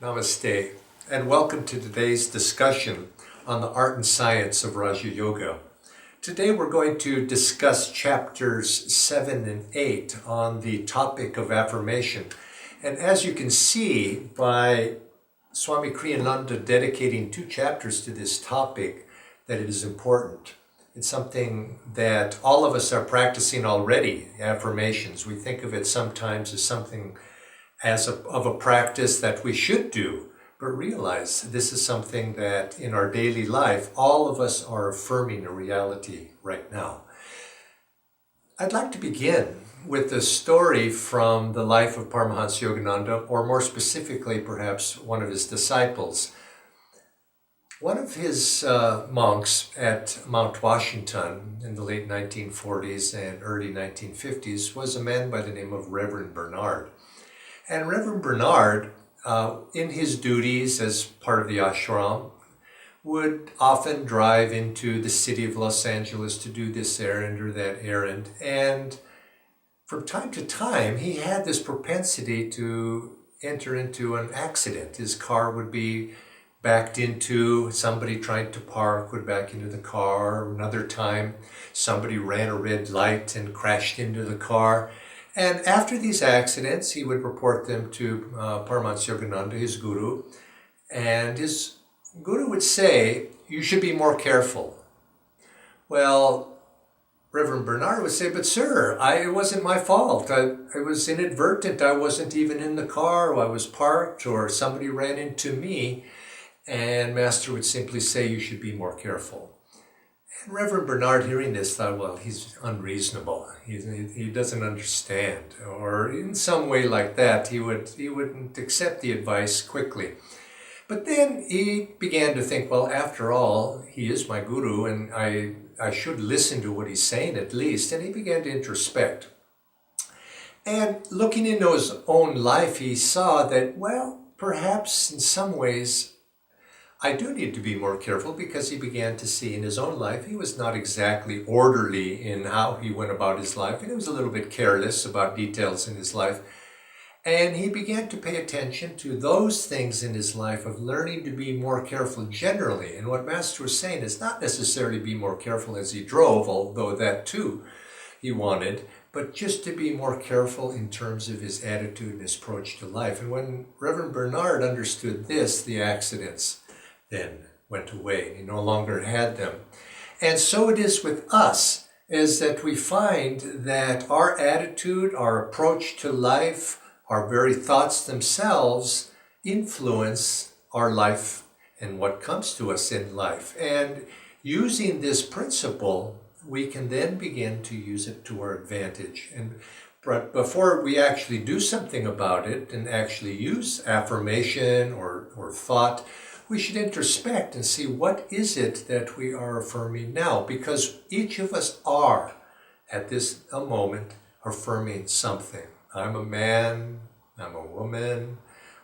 Namaste, and welcome to today's discussion on the art and science of Raja Yoga. Today we're going to discuss chapters 7 and 8 on the topic of affirmation. And as you can see by Swami Kriyananda dedicating 2 chapters to this topic, that it is important. It's something that all of us are practicing already, affirmations. We think of it sometimes as something of a practice that we should do, but realize this is something that in our daily life, all of us are affirming a reality right now. I'd like to begin with a story from the life of Paramahansa Yogananda, or more specifically, perhaps one of his disciples. One of his monks at Mount Washington in the late 1940s and early 1950s was a man by the name of Reverend Bernard. And Reverend Bernard, in his duties as part of the ashram, would often drive into the city of Los Angeles to do this errand or that errand. And from time to time, he had this propensity to enter into an accident. His car would be backed into, somebody trying to park would back into the car. Another time, somebody ran a red light and crashed into the car. And after these accidents, he would report them to Paramahansa Yogananda, his guru, and his guru would say, "You should be more careful." Well, Reverend Bernard would say, "But sir, it wasn't my fault. I was inadvertent. I wasn't even in the car. I was parked, or somebody ran into me." And Master would simply say, "You should be more careful." And Reverend Bernard, hearing this, thought, well, he's unreasonable. He doesn't understand. Or in some way like that, he wouldn't accept the advice quickly. But then he began to think, well, after all, he is my guru, and I should listen to what he's saying at least. And he began to introspect. And looking into his own life, he saw that, well, perhaps in some ways, I do need to be more careful, because he began to see in his own life he was not exactly orderly in how he went about his life, and he was a little bit careless about details in his life. And he began to pay attention to those things in his life of learning to be more careful generally. And what Master was saying is not necessarily be more careful as he drove, although that too he wanted, but just to be more careful in terms of his attitude and his approach to life. And when Reverend Bernard understood this, the accidents then went away. He no longer had them. And so it is with us, is that we find that our attitude, our approach to life, our very thoughts themselves influence our life and what comes to us in life. And using this principle, we can then begin to use it to our advantage. But before we actually do something about it and actually use affirmation or thought, we should introspect and see what is it that we are affirming now, because each of us are, at this moment, affirming something. I'm a man, I'm a woman,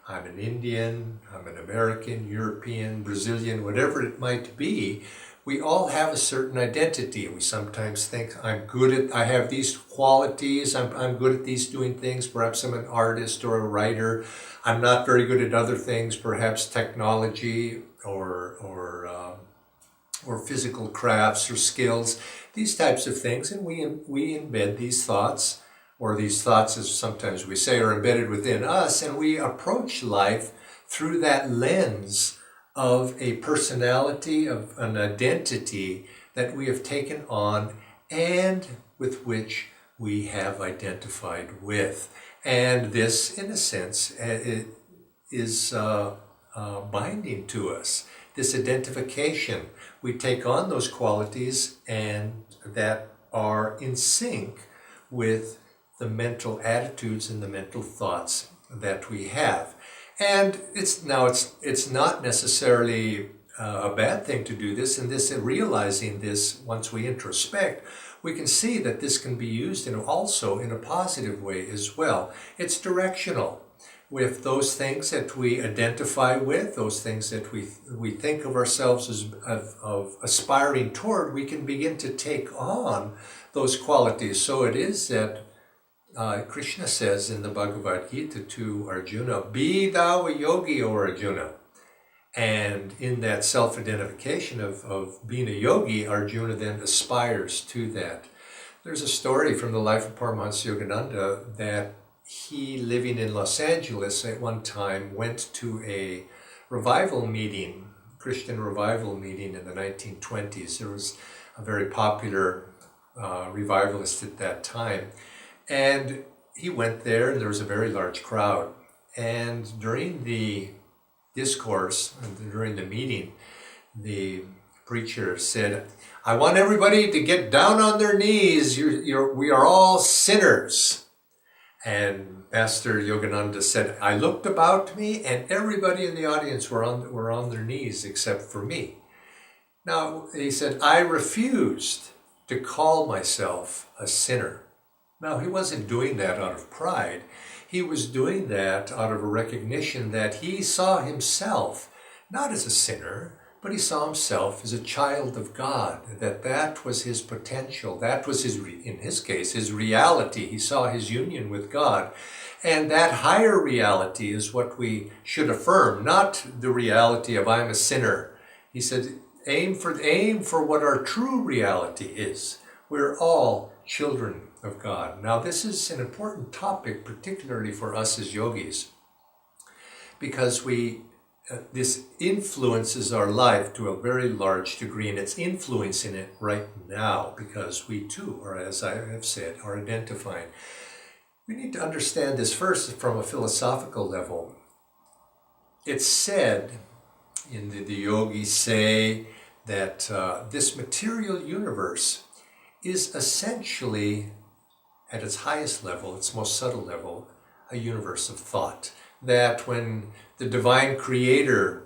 I'm an Indian, I'm an American, European, Brazilian, whatever it might be. We all have a certain identity. We sometimes think, I have these qualities, I'm good at these doing things. Perhaps I'm an artist or a writer. I'm not very good at other things, perhaps technology or physical crafts or skills, these types of things. And we embed these thoughts, or these thoughts, as sometimes we say, are embedded within us, and we approach life through that lens of a personality, of an identity that we have taken on and with which we have identified with. And this, in a sense, is binding to us. This identification, we take on those qualities and that are in sync with the mental attitudes and the mental thoughts that we have. And it's not necessarily a bad thing to do this, and realizing this, once we introspect, we can see that this can be used also in a positive way as well. It's directional. With those things that we identify with, those things that we think of ourselves as of aspiring toward, we can begin to take on those qualities. So it is that Krishna says in the Bhagavad Gita to Arjuna, "Be thou a yogi, O Arjuna." And in that self-identification of being a yogi, Arjuna then aspires to that. There's a story from the life of Paramahansa Yogananda that he, living in Los Angeles at one time, went to a revival meeting, Christian revival meeting in the 1920s. There was a very popular revivalist at that time. And he went there, and there was a very large crowd. And during the discourse, during the meeting, the preacher said, "I want everybody to get down on their knees. We are all sinners." And Master Yogananda said, "I looked about me, and everybody in the audience were on their knees except for me." Now, he said, "I refused to call myself a sinner." Now, he wasn't doing that out of pride. He was doing that out of a recognition that he saw himself not as a sinner, but he saw himself as a child of God, that was his potential. That was in his case, his reality. He saw his union with God. And that higher reality is what we should affirm, not the reality of I'm a sinner. He said, aim for what our true reality is. We're all children of God. Now, this is an important topic, particularly for us as yogis, because this influences our life to a very large degree, and it's influencing it right now because we too are, as I have said, are identifying. We need to understand this first from a philosophical level. It's said, the yogis say, that this material universe is essentially, at its highest level, its most subtle level, a universe of thought. That when the divine creator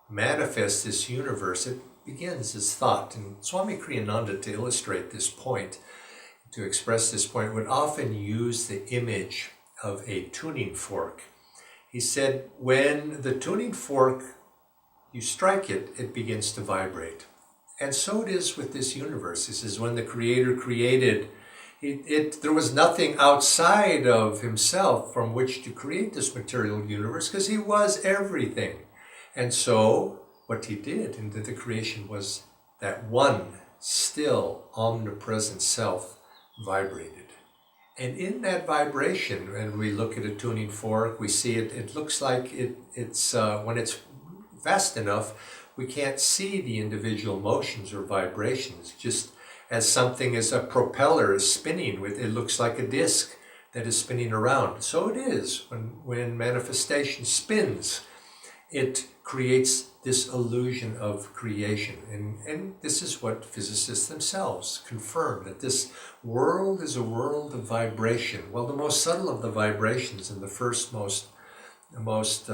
manifests this universe, it begins as thought. And Swami Kriyananda, to illustrate this point, to express this point, would often use the image of a tuning fork. He said, when the tuning fork, you strike it, it begins to vibrate. And so it is with this universe. He says, when the creator created there was nothing outside of himself from which to create this material universe, because he was everything. And so what he did in the creation was that one still omnipresent self vibrated. And in that vibration, when we look at a tuning fork, we see it looks like it's when it's fast enough, we can't see the individual motions or vibrations. Just as something as a propeller is spinning, it looks like a disc that is spinning around. So it is when manifestation spins, it creates this illusion of creation. And this is what physicists themselves confirm, that this world is a world of vibration. Well, the most subtle of the vibrations and the most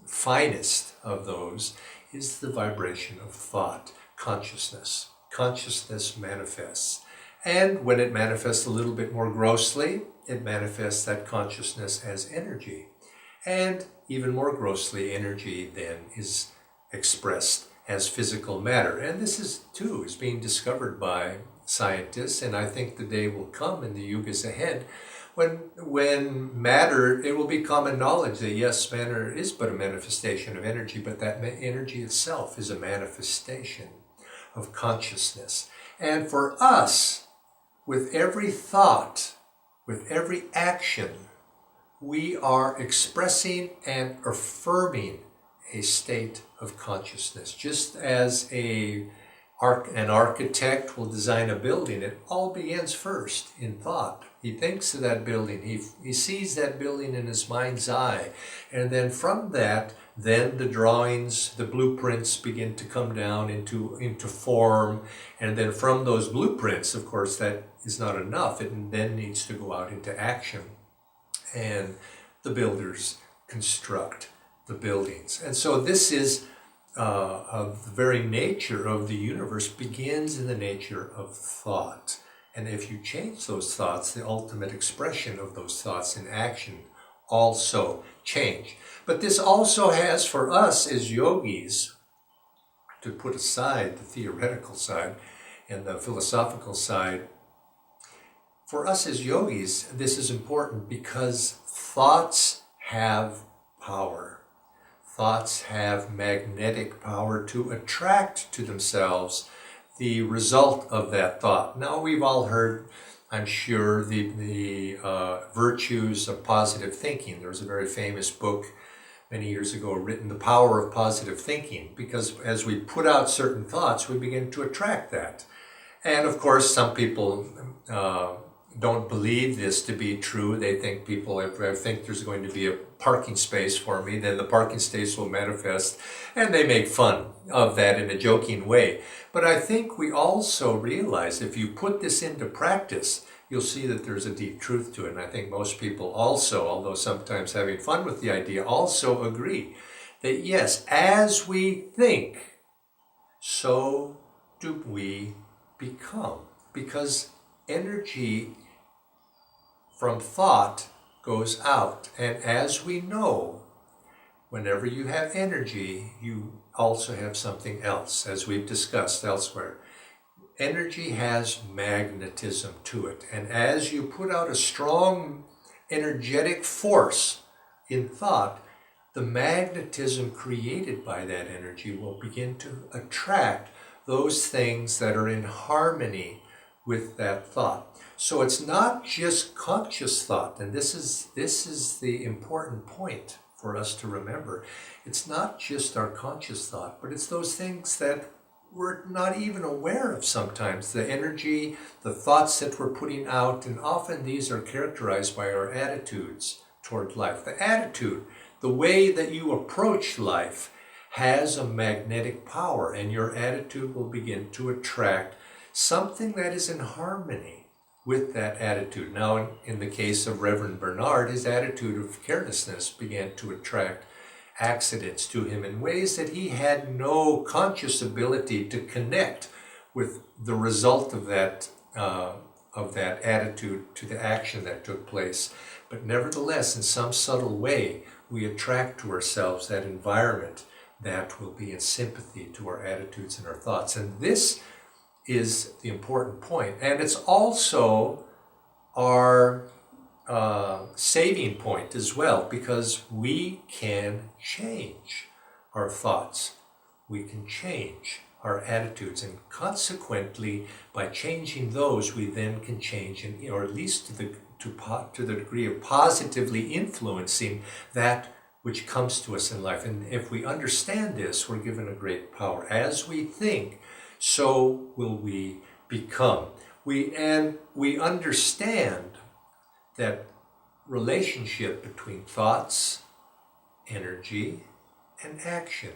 finest of those is the vibration of thought, consciousness. Consciousness manifests. And when it manifests a little bit more grossly, it manifests that consciousness as energy. And even more grossly, energy then is expressed as physical matter. And this is being discovered by scientists, and I think the day will come in the yugas ahead when matter, it will be common knowledge that yes, matter is but a manifestation of energy, but that energy itself is a manifestation of consciousness. And for us, with every thought, with every action, we are expressing and affirming a state of consciousness. Just as an architect will design a building, it all begins first in thought. He thinks of that building, he sees that building in his mind's eye, and then from that, then the drawings, the blueprints begin to come down into form, and then from those blueprints, of course, that is not enough. It then needs to go out into action, and the builders construct the buildings. And so this is the very nature of the universe begins in the nature of thought. And if you change those thoughts, the ultimate expression of those thoughts in action also change. But this also has for us as yogis, to put aside the theoretical side and the philosophical side, For us as yogis, this is important because thoughts have power. Thoughts have magnetic power to attract to themselves the result of that thought. Now, we've all heard, I'm sure, the virtues of positive thinking. There was a very famous book many years ago written, The Power of Positive Thinking, because as we put out certain thoughts, we begin to attract that. And of course, some people don't believe this to be true. They think if I think there's going to be a parking space for me, then the parking space will manifest, and they make fun of that in a joking way. But I think we also realize if you put this into practice, you'll see that there's a deep truth to it. And I think most people also, although sometimes having fun with the idea, also agree that yes, as we think, so do we become. Because energy from thought goes out. And as we know, whenever you have energy, you also have something else, as we've discussed elsewhere. Energy has magnetism to it. And as you put out a strong energetic force in thought, the magnetism created by that energy will begin to attract those things that are in harmony with that thought. So it's not just conscious thought, and this is the important point for us to remember. It's not just our conscious thought, but it's those things that we're not even aware of sometimes. The energy, the thoughts that we're putting out, and often these are characterized by our attitudes toward life. The attitude, the way that you approach life, has a magnetic power, and your attitude will begin to attract something that is in harmony with that attitude. Now, in the case of Reverend Bernard, his attitude of carelessness began to attract accidents to him in ways that he had no conscious ability to connect with the result of that attitude to the action that took place. But nevertheless, in some subtle way, we attract to ourselves that environment that will be in sympathy to our attitudes and our thoughts. And this is the important point. And it's also our saving point as well, because we can change our thoughts. We can change our attitudes, and consequently, by changing those, we then can change, or at least to the degree of positively influencing that which comes to us in life. And if we understand this, we're given a great power. As we think, so will we become. We understand that relationship between thoughts, energy, and action.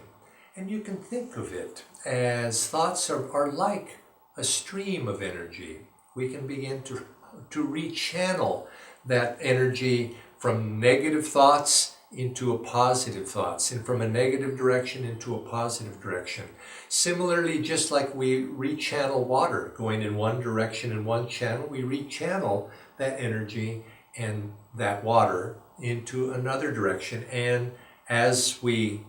And you can think of it as thoughts are like a stream of energy. We can begin to rechannel that energy from negative thoughts into a positive thoughts, and from a negative direction into a positive direction. Similarly, just like we rechannel water going in one direction in one channel, we rechannel that energy and that water into another direction. And as we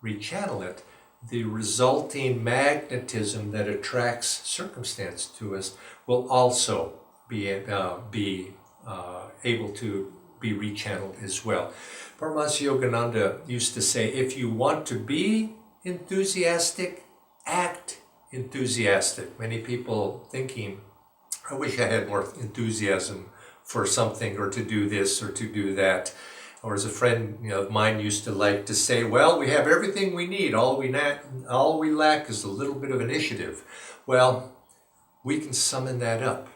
rechannel it, the resulting magnetism that attracts circumstance to us will also be able to be rechanneled as well. Paramahansa Yogananda used to say, if you want to be enthusiastic, act enthusiastic. Many people thinking, I wish I had more enthusiasm for something, or to do this or to do that. Or as a friend of mine used to like to say, well, we have everything we need. All we lack is a little bit of initiative. Well, we can summon that up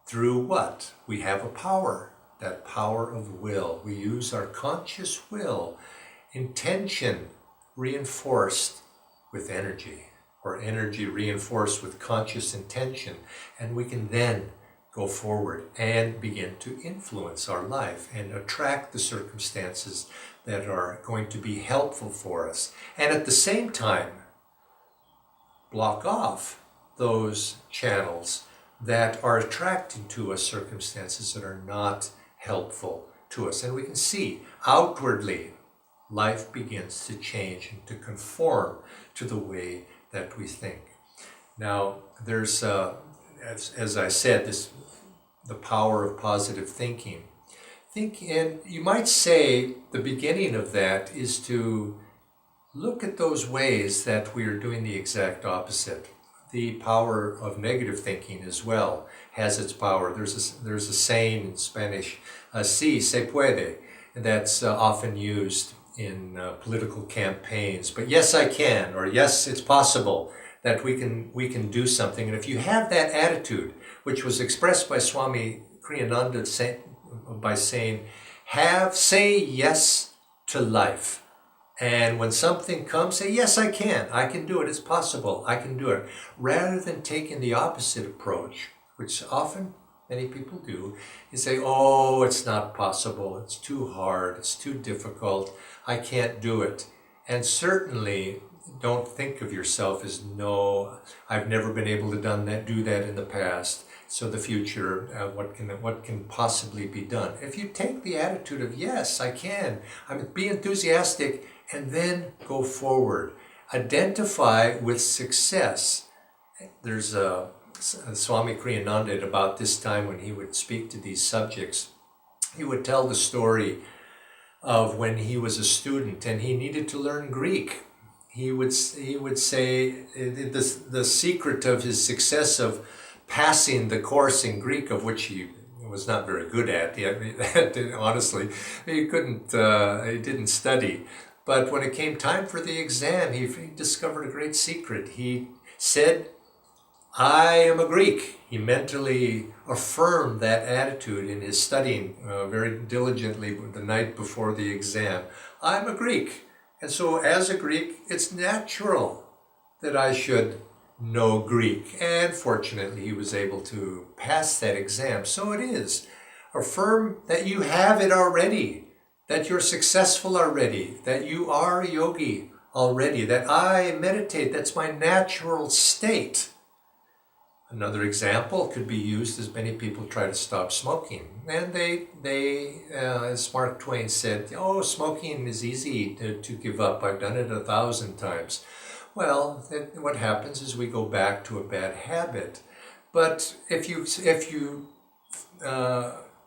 through what? We have a power. That power of will. We use our conscious will, intention reinforced with energy, or energy reinforced with conscious intention, and we can then go forward and begin to influence our life and attract the circumstances that are going to be helpful for us. And at the same time, block off those channels that are attracting to us circumstances that are not helpful to us. And we can see outwardly life begins to change and to conform to the way that we think. Now, there's, as I said, the power of positive thinking. And you might say the beginning of that is to look at those ways that we are doing the exact opposite. The power of negative thinking as well has its power. There's a saying in Spanish, sí, se puede, and that's often used in political campaigns. But yes, I can, or yes, it's possible that we can do something. And if you have that attitude, which was expressed by Swami Kriyananda by saying, say yes to life. And when something comes, say, yes, I can do it, it's possible, I can do it. Rather than taking the opposite approach, which often many people do, is say, oh, it's not possible, it's too hard, it's too difficult, I can't do it. And certainly don't think of yourself as, no, I've never been able to do that in the past. So the future, what can possibly be done? If you take the attitude of, yes, I can, be enthusiastic, and then go forward. Identify with success. There's Swami Kriyananda, at about this time when he would speak to these subjects, he would tell the story of when he was a student and he needed to learn Greek. He would say the secret of his success of passing the course in Greek, of which he was not very good at. Honestly, he didn't study. But when it came time for the exam, he discovered a great secret. He said, I am a Greek. He mentally affirmed that attitude in his studying very diligently the night before the exam. I'm a Greek. And so as a Greek, it's natural that I should know Greek. And fortunately, he was able to pass that exam. So it is. Affirm that you have it already, that you're successful already, that you are a yogi already, that I meditate, that's my natural state. Another example could be used as many people try to stop smoking. And they as Mark Twain said, oh, smoking is easy to give up. I've done it 1,000 times. Well, what happens is we go back to a bad habit. But if you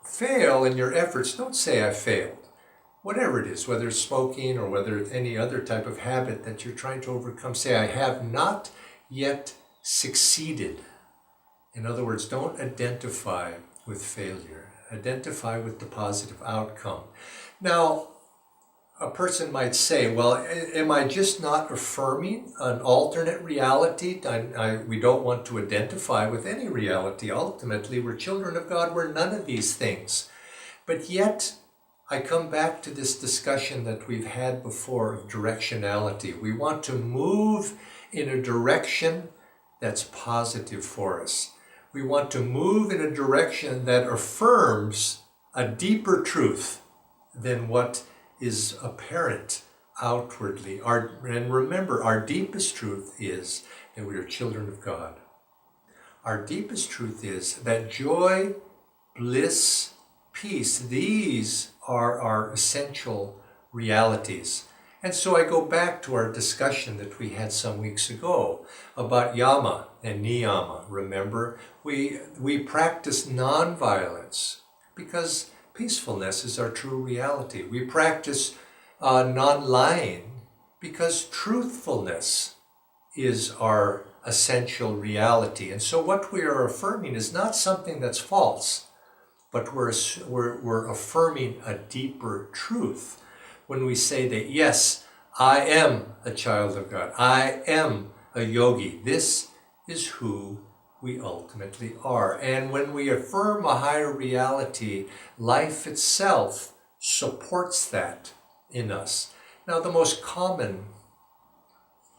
fail in your efforts, don't say I failed. Whatever it is, whether it's smoking or whether it's any other type of habit that you're trying to overcome, say I have not yet succeeded. In other words, don't identify with failure. Identify with the positive outcome. Now, a person might say, well, am I just not affirming an alternate reality? We don't want to identify with any reality. Ultimately, we're children of God. We're none of these things. But yet, I come back to this discussion that we've had before of directionality. We want to move in a direction that's positive for us. We want to move in a direction that affirms a deeper truth than what is apparent outwardly. And remember, our deepest truth is that we are children of God. Our deepest truth is that joy, bliss, peace, these are our essential realities. And so I go back to our discussion that we had some weeks ago about yama and niyama. Remember, we practice nonviolence because peacefulness is our true reality. We practice non-lying because truthfulness is our essential reality. And so what we are affirming is not something that's false, but we're affirming a deeper truth when we say that, yes, I am a child of God. I am a yogi. This is who we ultimately are. And when we affirm a higher reality, life itself supports that in us. Now, the most common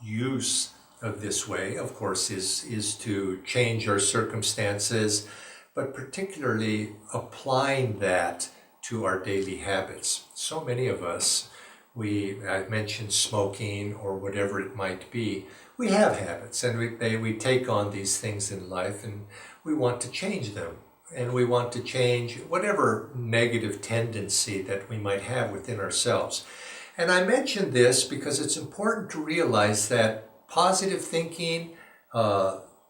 use of this way, of course, is to change our circumstances, but particularly applying that to our daily habits. So many of us, I mentioned smoking or whatever it might be, we have habits and we take on these things in life and we want to change them. And we want to change whatever negative tendency that we might have within ourselves. And I mention this because it's important to realize that positive thinking,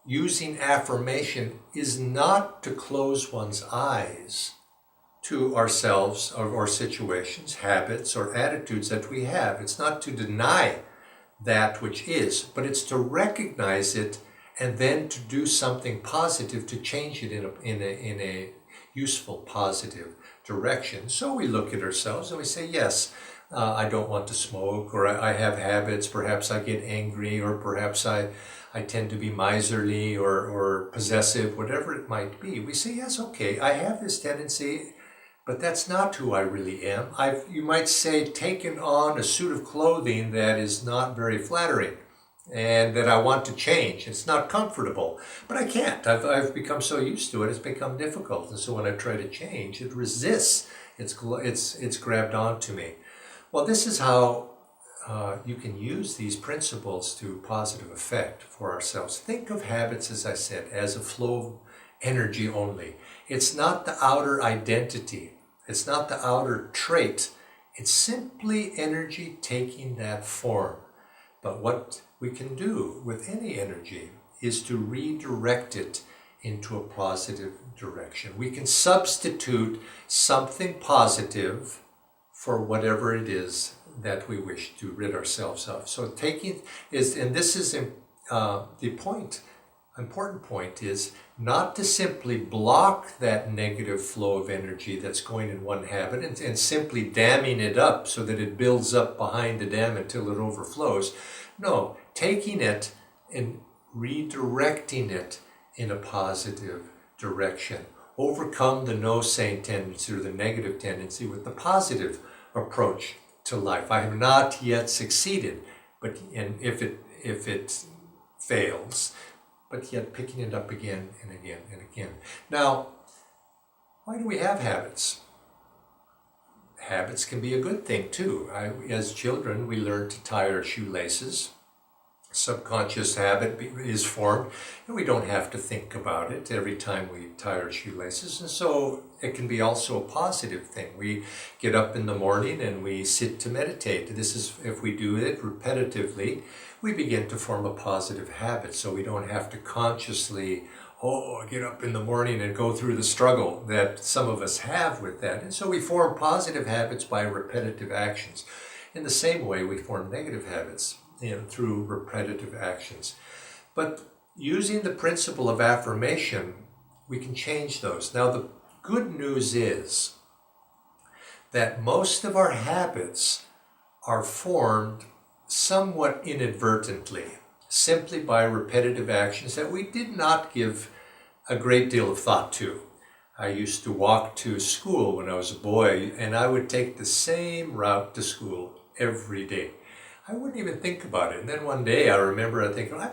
using affirmation is not to close one's eyes to ourselves or situations, habits, or attitudes that we have. It's not to deny that which is, but it's to recognize it and then to do something positive to change it in a useful, positive direction. So we look at ourselves and we say, yes, I don't want to smoke, or I have habits, perhaps I get angry, or perhaps I tend to be miserly or possessive, whatever it might be. We say, yes, okay, I have this tendency, but that's not who I really am. You might say, taken on a suit of clothing that is not very flattering and that I want to change. It's not comfortable, but I can't. I've become so used to it, it's become difficult. And so when I try to change, it resists. It's grabbed onto me. Well, this is how you can use these principles to positive effect for ourselves. Think of habits, as I said, as a flow of energy only. It's not the outer identity. It's not the outer trait. It's simply energy taking that form. But what we can do with any energy is to redirect it into a positive direction. We can substitute something positive for whatever it is that we wish to rid ourselves of. So taking is, and this is important point is not to simply block that negative flow of energy that's going in one habit and simply damming it up so that it builds up behind the dam until it overflows. No, taking it and redirecting it in a positive direction. Overcome the no-saying tendency or the negative tendency with the positive approach to life. I have not yet succeeded, and if it fails, but yet picking it up again and again and again. Now, why do we have habits? Habits can be a good thing too. As children, we learn to tie our shoelaces. Subconscious habit is formed, and we don't have to think about it every time we tie our shoelaces. And so it can be also a positive thing. We get up in the morning and we sit to meditate. This is, if we do it repetitively, we begin to form a positive habit. So we don't have to consciously, get up in the morning and go through the struggle that some of us have with that. And so we form positive habits by repetitive actions. In the same way, we form negative habits through repetitive actions. But using the principle of affirmation, we can change those. Now, the good news is that most of our habits are formed somewhat inadvertently, simply by repetitive actions that we did not give a great deal of thought to. I used to walk to school when I was a boy, and I would take the same route to school every day. I wouldn't even think about it. And then one day I remember I think, I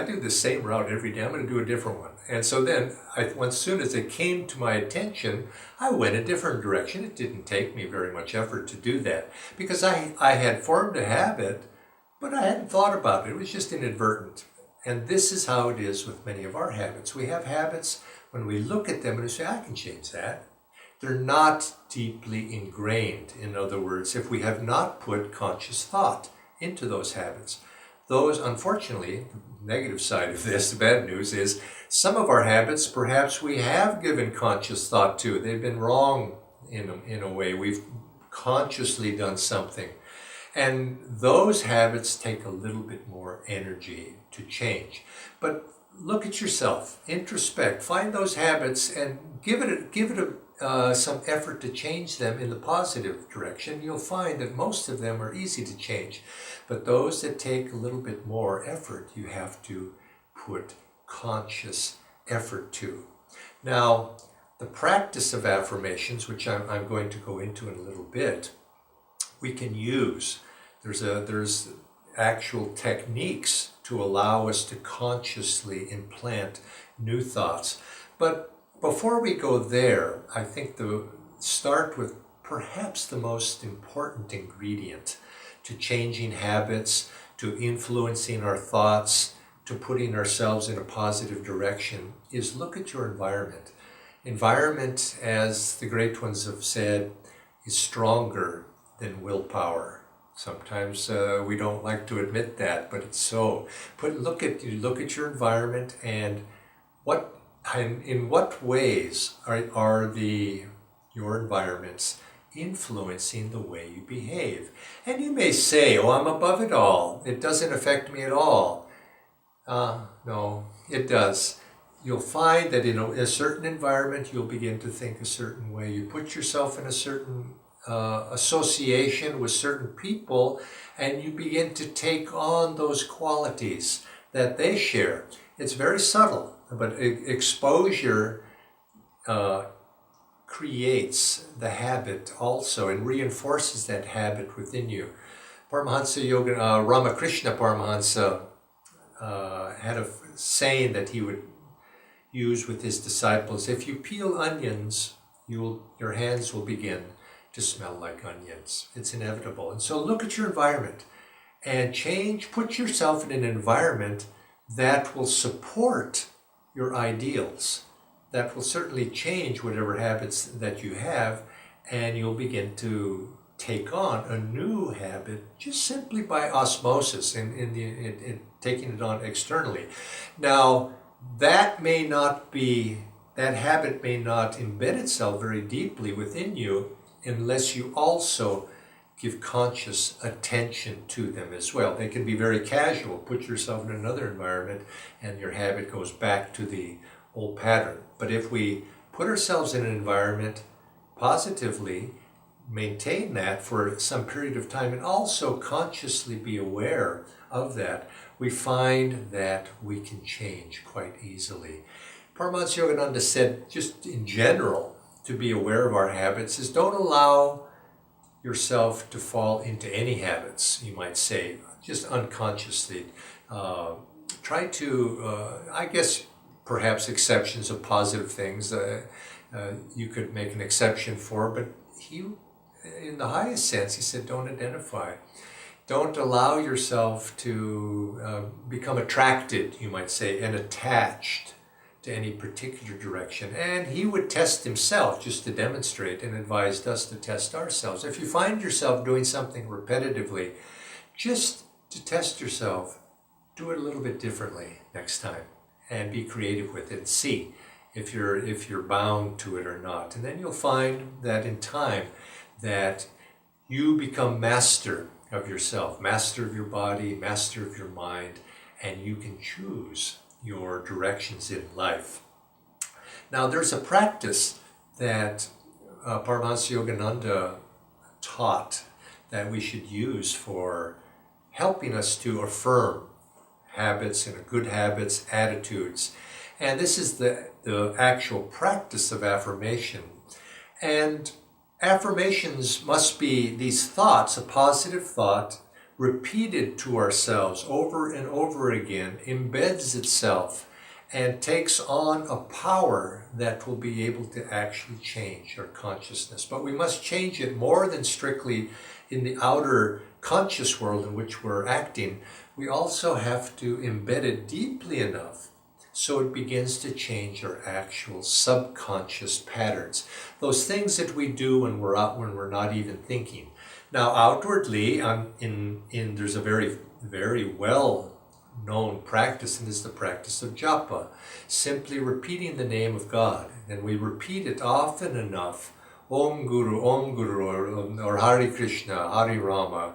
do the same route every day. I'm going to do a different one. And so then, as soon as it came to my attention, I went a different direction. It didn't take me very much effort to do that because I had formed a habit, but I hadn't thought about it. It was just inadvertent. And this is how it is with many of our habits. We have habits, when we look at them and we say, I can change that. They're not deeply ingrained. In other words, if we have not put conscious thought into those habits. Those, unfortunately, the negative side of this, the bad news is, some of our habits perhaps we have given conscious thought to. They've been wrong in a way. We've consciously done something. And those habits take a little bit more energy to change. But look at yourself, introspect, find those habits and give it some effort to change them in the positive direction. You'll find that most of them are easy to change. But those that take a little bit more effort, you have to put conscious effort to. Now, the practice of affirmations, which I'm going to go into in a little bit, we can use. There's actual techniques to allow us to consciously implant new thoughts. But before we go there, I think start with perhaps the most important ingredient to changing habits, to influencing our thoughts, to putting ourselves in a positive direction, is look at your environment. Environment, as the great ones have said, is stronger than willpower. Sometimes we don't like to admit that, but it's so. Look at your environment, and in what ways are your environments influencing the way you behave? And you may say, "Oh, I'm above it all. It doesn't affect me at all." No, it does. You'll find that in a certain environment, you'll begin to think a certain way. You put yourself in a certain association with certain people, and you begin to take on those qualities that they share. It's very subtle, but exposure creates the habit also and reinforces that habit within you. Ramakrishna Paramahansa had a saying that he would use with his disciples: if you peel onions, your hands will begin to smell like onions. It's inevitable. And so look at your environment and put yourself in an environment that will support your ideals, that will certainly change whatever habits that you have, and you'll begin to take on a new habit just simply by osmosis in taking it on externally. Now, that habit may not embed itself very deeply within you unless you also give conscious attention to them as well. They can be very casual. Put yourself in another environment and your habit goes back to the old pattern. But if we put ourselves in an environment positively, maintain that for some period of time, and also consciously be aware of that, we find that we can change quite easily. Paramahansa Yogananda said, just in general, to be aware of our habits is don't allow yourself to fall into any habits, you might say, just unconsciously. Try to, I guess, perhaps exceptions of positive things you could make an exception for, but in the highest sense, he said, don't identify. Don't allow yourself to become attracted, you might say, and attached to any particular direction. And he would test himself just to demonstrate, and advised us to test ourselves. If you find yourself doing something repetitively, just to test yourself, do it a little bit differently next time and be creative with it and see if you're bound to it or not. And then you'll find that in time that you become master of yourself, master of your body, master of your mind, and you can choose your directions in life. Now, there's a practice that Paramahansa Yogananda taught that we should use for helping us to affirm habits and good habits, attitudes. And this is the actual practice of affirmation. And affirmations must be these thoughts, a positive thought, repeated to ourselves over and over again, embeds itself and takes on a power that will be able to actually change our consciousness. But we must change it more than strictly in the outer conscious world in which we're acting. We also have to embed it deeply enough so it begins to change our actual subconscious patterns. Those things that we do when we're not even thinking. Now, outwardly, there's a very, very well-known practice, and this is the practice of japa, simply repeating the name of God. And we repeat it often enough, Om Guru, or Hare Krishna, Hare Rama,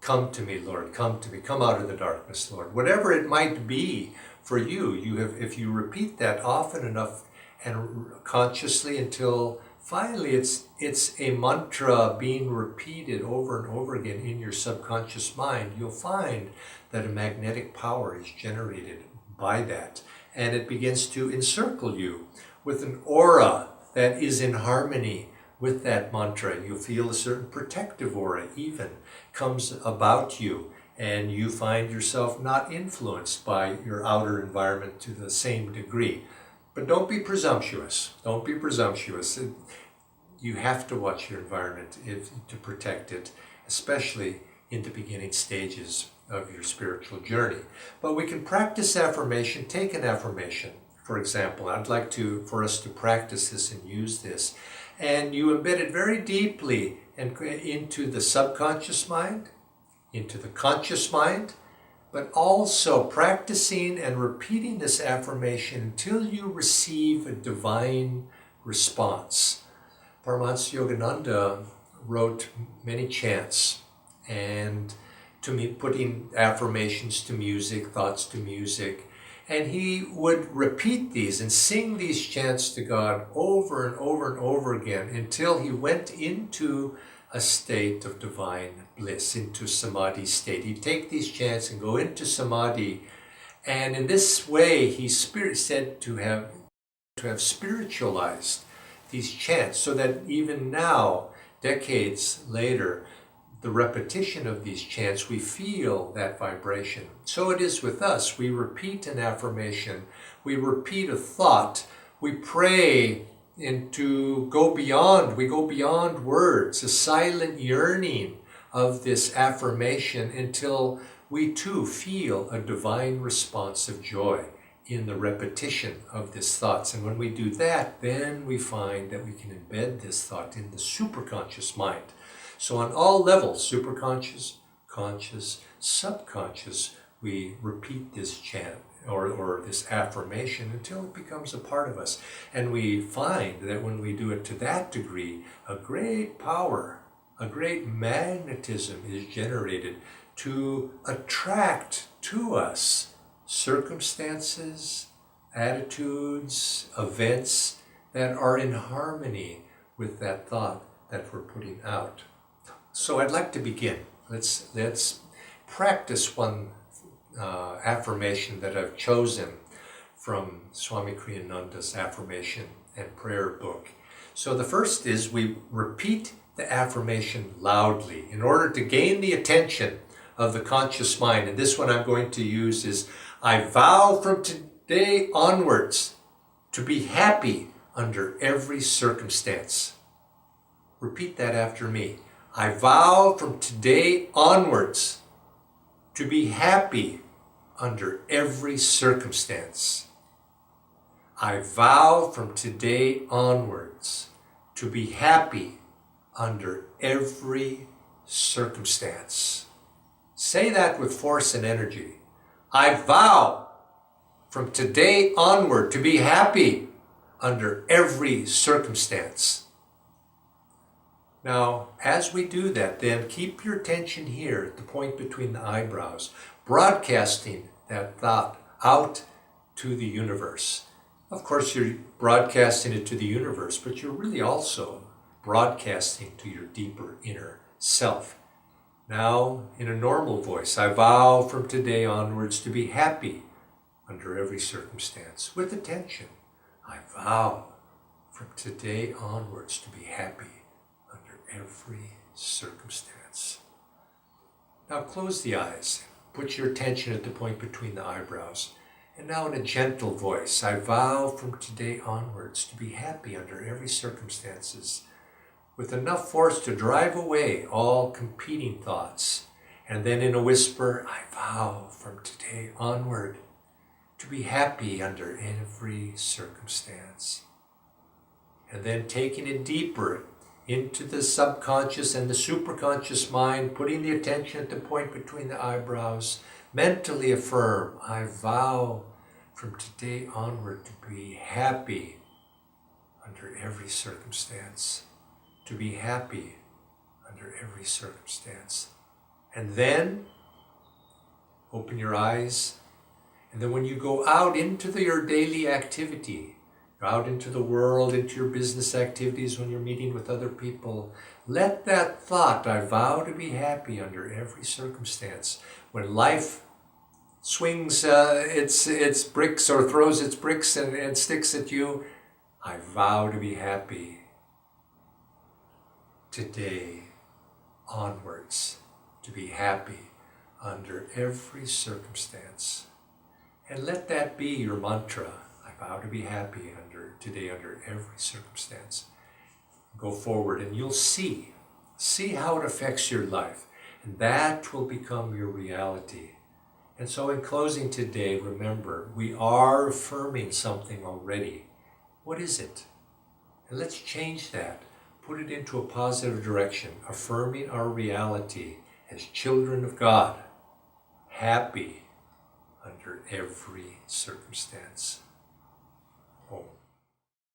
come to me, Lord, come to me, come out of the darkness, Lord. Whatever it might be for you, if you repeat that often enough and consciously until finally it's a mantra being repeated over and over again in your subconscious mind, you'll find that a magnetic power is generated by that. And it begins to encircle you with an aura that is in harmony with that mantra. You'll feel a certain protective aura even comes about you, and you find yourself not influenced by your outer environment to the same degree. But don't be presumptuous. Don't be presumptuous. You have to watch your environment to protect it, especially in the beginning stages of your spiritual journey. But we can practice affirmation. Take an affirmation, for example. I'd like for us to practice this and use this. And you embed it very deeply and into the subconscious mind, into the conscious mind, but also practicing and repeating this affirmation until you receive a divine response. Paramahansa Yogananda wrote many chants, and to me, putting affirmations to music, thoughts to music, and he would repeat these and sing these chants to God over and over and over again until he went into a state of divine bliss, into samadhi state. He'd take these chants and go into samadhi, and in this way he's said to have spiritualized these chants, so that even now, decades later, the repetition of these chants, we feel that vibration. So it is with us. We repeat an affirmation, we repeat a thought, we pray we go beyond words, a silent yearning of this affirmation until we too feel a divine response of joy in the repetition of these thoughts. And when we do that, then we find that we can embed this thought in the superconscious mind. So on all levels, superconscious, conscious, subconscious, we repeat this chant or this affirmation until it becomes a part of us. And we find that when we do it to that degree, a great power, a great magnetism is generated to attract to us circumstances, attitudes, events that are in harmony with that thought that we're putting out. So I'd like to begin. Let's practice one affirmation that I've chosen from Swami Kriyananda's affirmation and prayer book. So the first is we repeat the affirmation loudly in order to gain the attention of the conscious mind. And this one I'm going to use is, I vow from today onwards to be happy under every circumstance. Repeat that after me. I vow from today onwards to be happy under every circumstance. I vow from today onwards to be happy under every circumstance. Say that with force and energy. I vow from today onward to be happy under every circumstance. Now, as we do that, then keep your attention here at the point between the eyebrows, broadcasting that thought out to the universe. Of course, you're broadcasting it to the universe, but you're really also broadcasting to your deeper inner self. Now, in a normal voice, I vow from today onwards to be happy under every circumstance. With attention, I vow from today onwards to be happy under every circumstance. Now close the eyes. Put your attention at the point between the eyebrows. And now in a gentle voice, I vow from today onwards to be happy under every circumstances, with enough force to drive away all competing thoughts. And then in a whisper, I vow from today onward to be happy under every circumstance. And then taking it deeper into the subconscious and the superconscious mind, putting the attention at the point between the eyebrows, mentally affirm, I vow from today onward to be happy under every circumstance. To be happy under every circumstance. And then open your eyes, and then when you go out into your daily activity, out into the world, into your business activities, when you're meeting with other people, let that thought, I vow to be happy under every circumstance. When life swings its bricks or throws its bricks and sticks at you, I vow to be happy today onwards, to be happy under every circumstance. And let that be your mantra. I vow to be happy today under every circumstance. Go forward and you'll see how it affects your life, and that will become your reality. And so in closing today, remember, we are affirming something already. What is it? And let's change that. put it into a positive direction, affirming our reality as children of God, happy under every circumstance.